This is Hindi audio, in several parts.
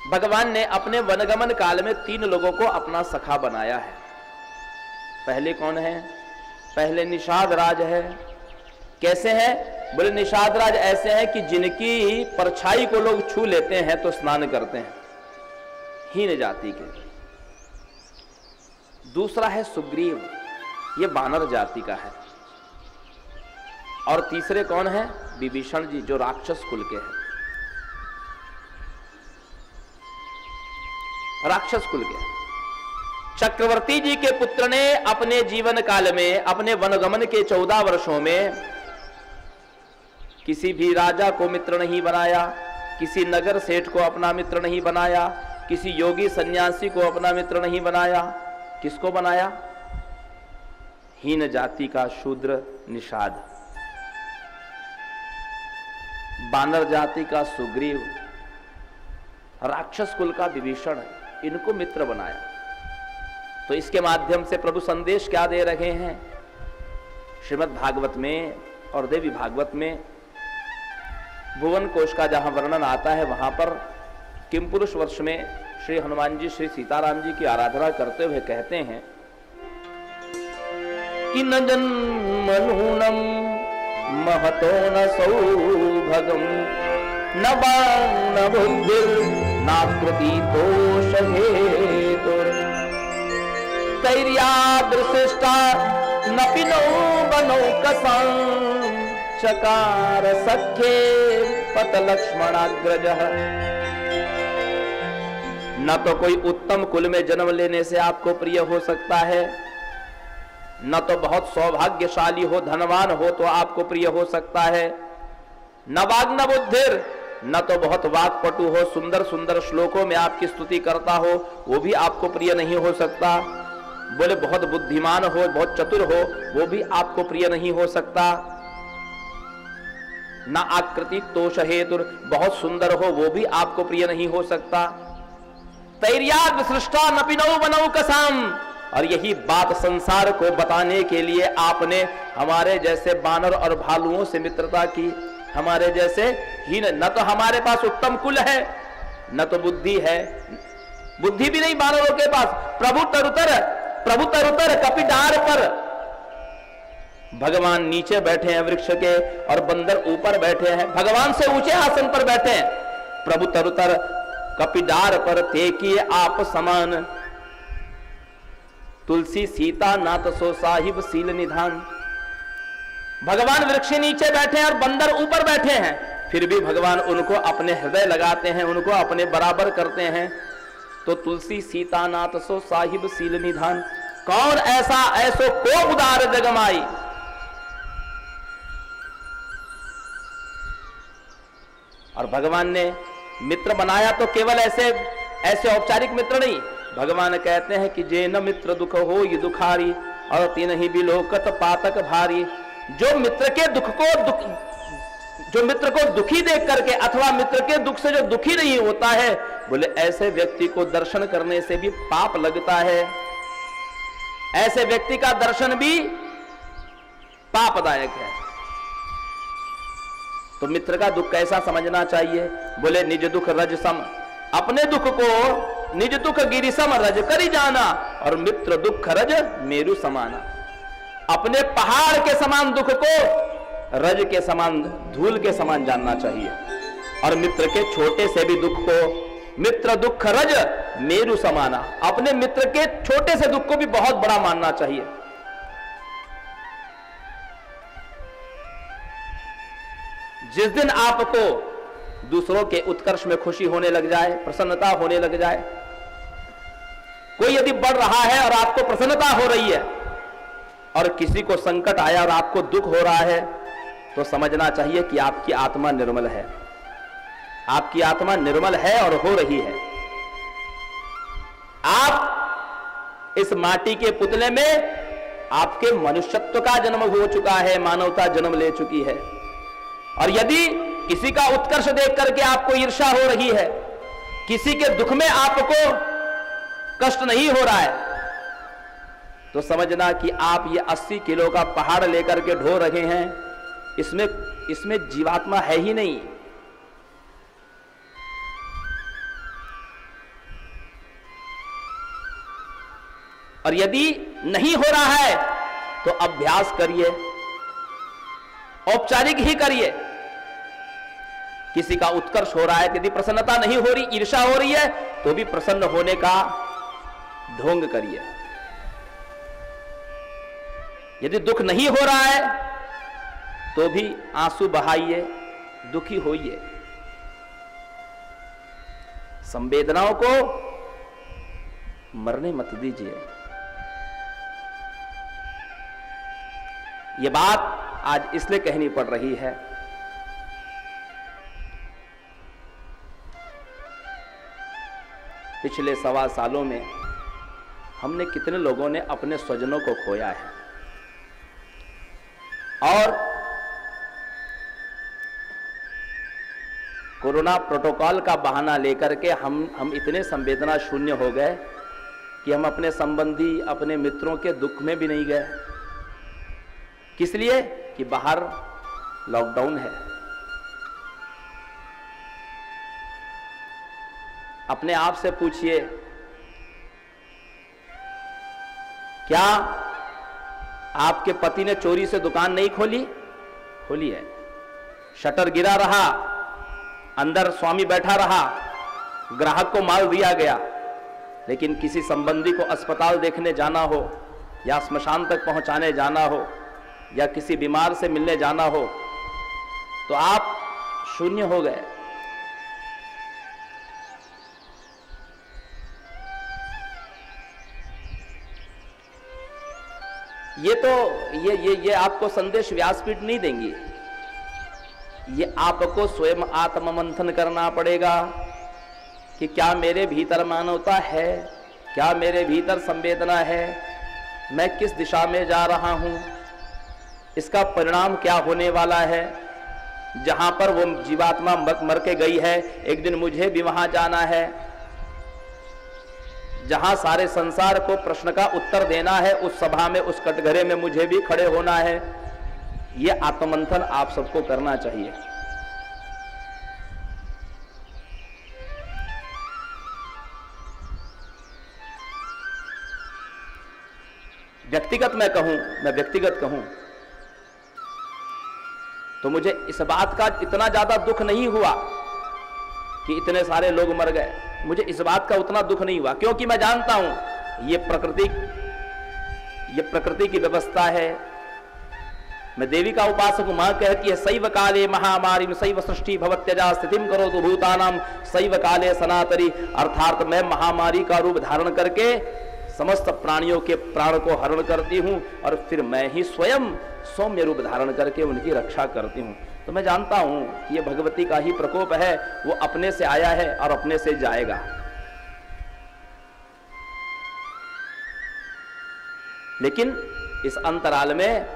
भगवान ने अपने वनगमन काल में 3 लोगों को अपना सखा बनाया है। पहले कौन है? पहले निषाद राज है। कैसे है? बोले निषाद राज ऐसे हैं कि जिनकी परछाई को लोग छू लेते हैं तो स्नान करते हैं, हीन जाति के। दूसरा है सुग्रीव, ये वानर जाति का है। और तीसरे कौन है? विभीषण जी, जो राक्षस कुल के हैं, राक्षस कुल के। चक्रवर्ती जी के पुत्र ने अपने जीवन काल में, अपने वनगमन के 14 वर्षों में किसी भी राजा को मित्र नहीं बनाया, किसी नगर सेठ को अपना मित्र नहीं बनाया, किसी योगी सन्यासी को अपना मित्र नहीं बनाया। किसको बनाया? हीन जाति का शूद्र निषाद, बानर जाति का सुग्रीव, राक्षस कुल का विभीषण, इनको मित्र बनाया। तो इसके माध्यम से प्रभु संदेश क्या दे रहे हैं? श्रीमद् भागवत में और देवी भागवत में भुवन कोश का जहां वर्णन आता है, वहां पर किम पुरुष वर्ष में श्री हनुमान जी श्री सीताराम जी की आराधना करते हुए कहते हैं कि न जन्मनूनम महतो न सौभगम न बाण न बुद्धिर नाकृति दोष हेतुर तैर्यादृशिष्टा न पिनो बनो कसं चकार सख्ये पत लक्ष्मणाग्रजः। न तो कोई उत्तम कुल में जन्म लेने से आपको प्रिय हो सकता है, न तो बहुत सौभाग्यशाली हो, धनवान हो तो आपको प्रिय हो सकता है, न वाग न बुद्धिर, न तो बहुत वाक्पटु हो, सुंदर सुंदर श्लोकों में आपकी स्तुति करता हो, वो भी आपको प्रिय नहीं हो सकता। बोले बहुत बुद्धिमान हो, बहुत चतुर हो, वो भी आपको प्रिय नहीं हो सकता। न आकृति तोष हेतुर, बहुत सुंदर हो, वो भी आपको प्रिय नहीं हो सकता। तैर्याग सृष्टा नपिनौ बनौ कसाम, और यही बात संसार को बताने के लिए आपने हमारे जैसे बानर और भालुओं से मित्रता की, हमारे जैसे हीन। न तो हमारे पास उत्तम कुल है, न तो बुद्धि है, बुद्धि भी नहीं बानरों के पास। प्रभु तरुतर कपिडार पर भगवान नीचे बैठे हैं वृक्ष के, और बंदर ऊपर बैठे हैं, भगवान से ऊंचे आसन पर बैठे हैं। प्रभु तरुतर कपिडार पर ते किए आप समान, तुलसी सीता नाथ सो साहिब सील निधान। भगवान वृक्ष नीचे बैठे हैं और बंदर ऊपर बैठे हैं, फिर भी भगवान उनको अपने हृदय लगाते हैं, उनको अपने बराबर करते हैं। तो तुलसी सीता नाथ सो साहिब सील निधान, कौन ऐसा ऐसो को उदार जगमाई। और भगवान ने मित्र बनाया तो केवल ऐसे औपचारिक मित्र नहीं, भगवान कहते हैं कि जे न मित्र दुख हो ये दुखारी, और तीन ही बिलोकत पातक भारी। जो मित्र को दुखी देख करके, अथवा मित्र के दुख से जो दुखी नहीं होता है, बोले ऐसे व्यक्ति को दर्शन करने से भी पाप लगता है, ऐसे व्यक्ति का दर्शन भी पापदायक है। तो मित्र का दुख कैसा समझना चाहिए? बोले निज दुख रज सम, अपने दुख को निज दुख गिरिसम रज करी जाना, और मित्र दुख रज मेरु समाना। अपने पहाड़ के समान दुख को रज के समान, धूल के समान जानना चाहिए, और मित्र के छोटे से भी दुख को मित्र दुख रज मेरु समाना, अपने मित्र के छोटे से दुख को भी बहुत बड़ा मानना चाहिए। जिस दिन आपको दूसरों के उत्कर्ष में खुशी होने लग जाए, प्रसन्नता होने लग जाए, कोई यदि बढ़ रहा है और आपको प्रसन्नता हो रही है, और किसी को संकट आया और आपको दुख हो रहा है, तो समझना चाहिए कि आपकी आत्मा निर्मल है, आपकी आत्मा निर्मल है और हो रही है। आप इस माटी के पुतले में आपके मनुष्यत्व का जन्म हो चुका है, मानवता जन्म ले चुकी है। और यदि किसी का उत्कर्ष देख करके आपको ईर्ष्या हो रही है, किसी के दुख में आपको कष्ट नहीं हो रहा है, तो समझना कि आप ये 80 किलो का पहाड़ लेकर के ढो रहे हैं, इसमें जीवात्मा है ही नहीं। और यदि नहीं हो रहा है तो अभ्यास करिए, औपचारिक ही करिए। किसी का उत्कर्ष हो रहा है, यदि प्रसन्नता नहीं हो रही, ईर्ष्या हो रही है, तो भी प्रसन्न होने का ढोंग करिए। यदि दुख नहीं हो रहा है तो भी आंसू बहाइए, दुखी होइए। संवेदनाओं को मरने मत दीजिए। यह बात आज इसलिए कहनी पड़ रही है, पिछले 1.25 सालों में हमने कितने लोगों ने अपने स्वजनों को खोया है, और कोरोना प्रोटोकॉल का बहाना लेकर के हम इतने संवेदना शून्य हो गए कि हम अपने संबंधी, अपने मित्रों के दुख में भी नहीं गए। किस लिए? कि बाहर लॉकडाउन है। अपने आप से पूछिए, क्या आपके पति ने चोरी से दुकान नहीं खोली? खोली है। शटर गिरा रहा, अंदर स्वामी बैठा रहा, ग्राहक को माल दिया गया, लेकिन किसी संबंधी को अस्पताल देखने जाना हो, या स्मशान तक पहुंचाने जाना हो, या किसी बीमार से मिलने जाना हो, तो आप शून्य हो गए। ये आपको संदेश व्यासपीठ नहीं देंगी, ये आपको स्वयं आत्ममंथन करना पड़ेगा कि क्या मेरे भीतर मानवता है, क्या मेरे भीतर संवेदना है, मैं किस दिशा में जा रहा हूं, इसका परिणाम क्या होने वाला है। जहां पर वो जीवात्मा मर के गई है, एक दिन मुझे भी वहां जाना है। जहां सारे संसार को प्रश्न का उत्तर देना है, उस सभा में, उस कटघरे में मुझे भी खड़े होना है। यह आत्ममंथन आप सबको करना चाहिए। मैं व्यक्तिगत कहूं तो मुझे इस बात का इतना ज्यादा दुख नहीं हुआ कि इतने सारे लोग मर गए। मुझे इस बात का उतना दुख नहीं हुआ, क्योंकि मैं जानता हूं ये प्रकृति की व्यवस्था है। मैं देवी का उपासक हूं। मां कहती है, सैव काले महामारी सैव सृष्टि भवत्यजा स्थितिम करोतु भूतानाम सैव काले सनातरी। अर्थात मैं महामारी का रूप धारण करके समस्त प्राणियों के प्राण को हरण करती हूं, और फिर मैं ही स्वयं सौम्य रूप धारण करके उनकी रक्षा करती हूं। तो मैं जानता हूं कि यह भगवती का ही प्रकोप है, वो अपने से आया है और अपने से जाएगा। लेकिन इस अंतराल में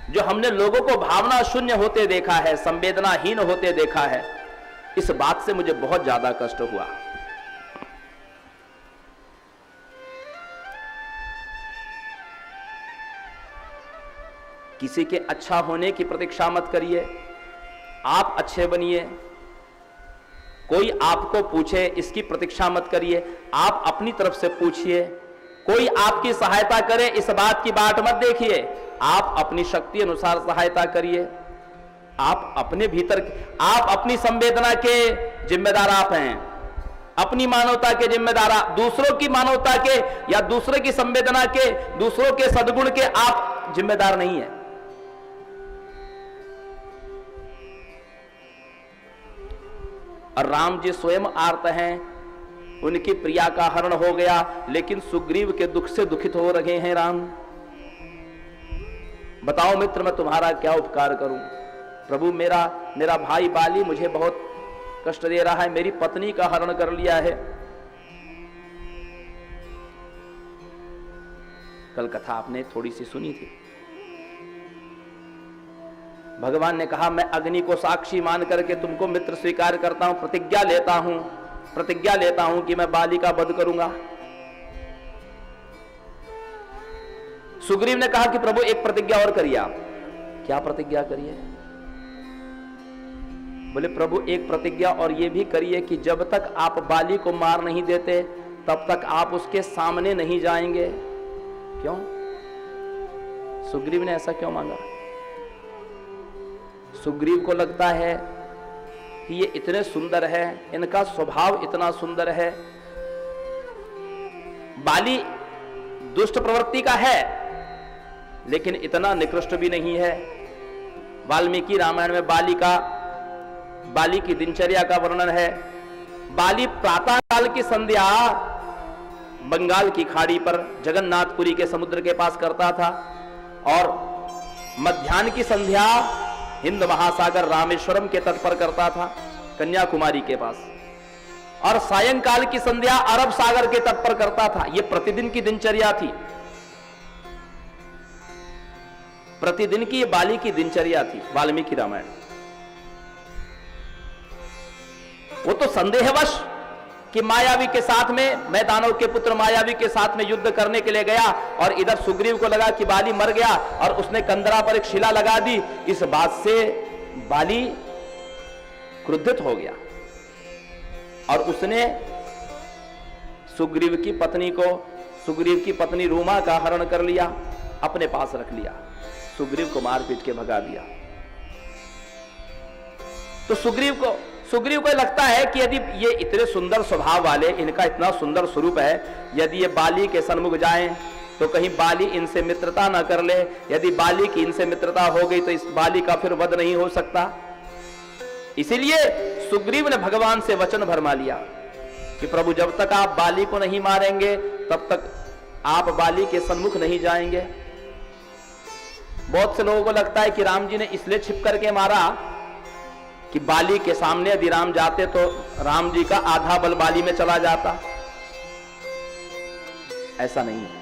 जो हमने लोगों को भावना शून्य होते देखा है, संवेदनाहीन होते देखा है, इस बात से मुझे बहुत ज्यादा कष्ट हुआ। किसी के अच्छा होने की प्रतीक्षा मत करिए, आप अच्छे बनिए। कोई आपको पूछे इसकी प्रतीक्षा मत करिए, आप अपनी तरफ से पूछिए। कोई आपकी सहायता करे इस बात की बाट मत देखिए, आप अपनी शक्ति अनुसार सहायता करिए। आप अपने भीतर, आप अपनी संवेदना के जिम्मेदार आप हैं, अपनी मानवता के जिम्मेदार। दूसरों की मानवता के या दूसरे की संवेदना के, दूसरों के सद्गुण के आप जिम्मेदार नहीं है। और राम जी स्वयं आर्त हैं, उनकी प्रिया का हरण हो गया, लेकिन सुग्रीव के दुख से दुखित हो रहे हैं राम। बताओ मित्र, मैं तुम्हारा क्या उपकार करूं? प्रभु, मेरा भाई बाली मुझे बहुत कष्ट दे रहा है, मेरी पत्नी का हरण कर लिया है। कल कथा आपने थोड़ी सी सुनी थी। भगवान ने कहा, मैं अग्नि को साक्षी मान करके तुमको मित्र स्वीकार करता हूं, प्रतिज्ञा लेता हूं कि मैं बाली का वध करूंगा। सुग्रीव ने कहा कि प्रभु एक प्रतिज्ञा और करिए आप। क्या प्रतिज्ञा करिए? बोले प्रभु एक प्रतिज्ञा और ये भी करिए कि जब तक आप बाली को मार नहीं देते तब तक आप उसके सामने नहीं जाएंगे। क्यों? सुग्रीव ने ऐसा क्यों मांगा? सुग्रीव को लगता है कि ये इतने सुंदर है, इनका स्वभाव इतना सुंदर है। बाली दुष्ट प्रवृत्ति का है, लेकिन इतना निकृष्ट भी नहीं है। वाल्मीकि रामायण में बाली की दिनचर्या का वर्णन है। बाली प्रातः काल की संध्या बंगाल की खाड़ी पर जगन्नाथपुरी के समुद्र के पास करता था, और मध्याह्न की संध्या हिंद महासागर रामेश्वरम के तट पर करता था, कन्याकुमारी के पास, और सायंकाल की संध्या अरब सागर के तट पर करता था। यह प्रतिदिन की दिनचर्या थी, प्रतिदिन की बाली की दिनचर्या थी। वाल्मीकि रामायण, वो तो संदेहवश कि मायावी के साथ में, मैं दानव के पुत्र मायावी के साथ में युद्ध करने के लिए गया, और इधर सुग्रीव को लगा कि बाली मर गया और उसने कंदरा पर एक शिला लगा दी। इस बात से बाली क्रुद्धित हो गया और उसने सुग्रीव की पत्नी रूमा का हरण कर लिया, अपने पास रख लिया, सुग्रीव को मार पीट के भगा दिया। तो सुग्रीव को लगता है कि यदि ये इतने सुंदर स्वभाव वाले, इनका इतना सुंदर स्वरूप है, यदि ये बाली के सन्मुख जाएं तो कहीं बाली इनसे मित्रता न कर ले। यदि बाली की इनसे मित्रता हो गई तो इस बाली का फिर वध नहीं हो सकता। इसीलिए सुग्रीव ने भगवान से वचन भरमा लिया कि प्रभु, जब तक आप बाली को नहीं मारेंगे तब तक आप बाली के सन्मुख नहीं जाएंगे। बहुत से लोगों को लगता है कि राम जी ने इसलिए छिप करके मारा कि बाली के सामने यदि राम जाते तो राम जी का आधा बल बाली में चला जाता। ऐसा नहीं है।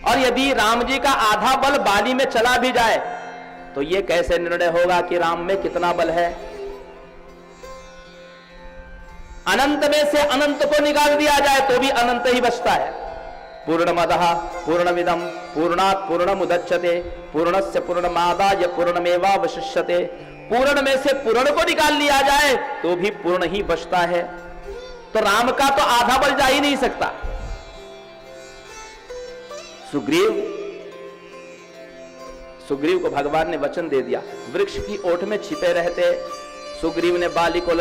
और यदि राम जी का आधा बल बाली में चला भी जाए तो यह कैसे निर्णय होगा कि राम में कितना बल है? अनंत में से अनंत को निकाल दिया जाए तो भी अनंत ही बचता है। पूर्णमदः पूर्णमिदं पूर्णात् पूर्णमुदच्यते पूर्णस्य पूर्णमादाय पूर्णमेवावशिष्यते। पूर्ण में से पूर्ण को निकाल लिया जाए तो भी पूर्ण ही बचता है। तो राम का तो आधा बल जा ही नहीं सकता। सुग्रीव को भगवान ने वचन दे दिया। वृक्ष की ओट में छिपे रहते सुग्रीव ने बाली को